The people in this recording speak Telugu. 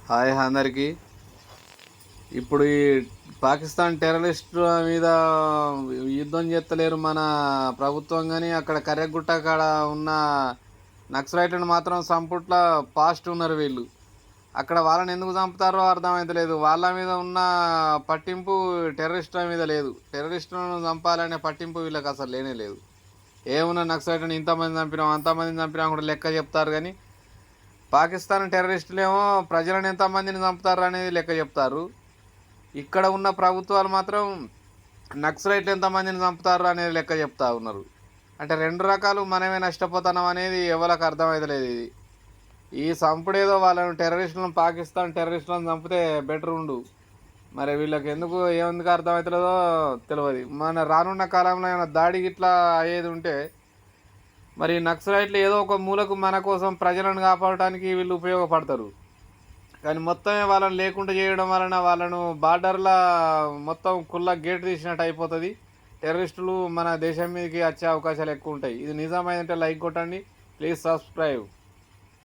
హాయ్ అందరికి. ఇప్పుడు ఈ పాకిస్తాన్ టెర్రరిస్టుల మీద యుద్ధం చేస్తలేరు మన ప్రభుత్వం, కానీ అక్కడ కర్రెగుట్ట కాడ ఉన్న నక్సలైట్లను మాత్రం సంపుట్ల పాస్ట్ ఉన్నారు వీళ్ళు. అక్కడ వాళ్ళని ఎందుకు చంపుతారో అర్థమవుతలేదు. వాళ్ళ మీద ఉన్న పట్టింపు టెర్రరిస్టుల మీద లేదు. టెర్రరిస్టులను చంపాలనే పట్టింపు వీళ్ళకి అసలు లేనే లేదు. ఏమున్నా నక్సలైట్లను ఇంతమంది చంపినాం అంతమందిని చంపినాం కూడా లెక్క చెప్తారు, కానీ పాకిస్తాన్ టెర్రరిస్టులేమో ప్రజలను ఎంతమందిని చంపుతారు అనేది లెక్క చెప్తారు. ఇక్కడ ఉన్న ప్రభుత్వాలు మాత్రం నక్సలైట్లు ఎంతమందిని చంపుతారు అనేది లెక్క చెప్తా ఉన్నారు. అంటే రెండు రకాలు మనమే నష్టపోతున్నాం అనేది ఎవరికి అర్థమవుతలేదు. ఇది ఈ చంపుడేదో వాళ్ళను టెర్రరిస్టులను పాకిస్తాన్ టెర్రరిస్టులను చంపితే బెటర్ ఉండు. మరి వీళ్ళకి ఎందుకు అర్థమవుతలేదో తెలియదు. మన రానున్న కాలంలో ఏమైనా దాడి ఇట్లా అయ్యేది ఉంటే మరి నక్సలైట్లు ఏదో ఒక మూలకు మన కోసం ప్రజలను కాపాడటానికి వీళ్ళు ఉపయోగపడతారు. కానీ మొత్తమే వాళ్ళని లేకుండా చేయడం వలన వాళ్ళను బార్డర్లా మొత్తం కుల్లా గేట్ తీసినట్టు అయిపోతుంది. టెర్రరిస్టులు మన దేశం మీదకి వచ్చే అవకాశాలు ఎక్కువ ఉంటాయి. ఇది నిజమైందంటే లైక్ కొట్టండి. Please subscribe.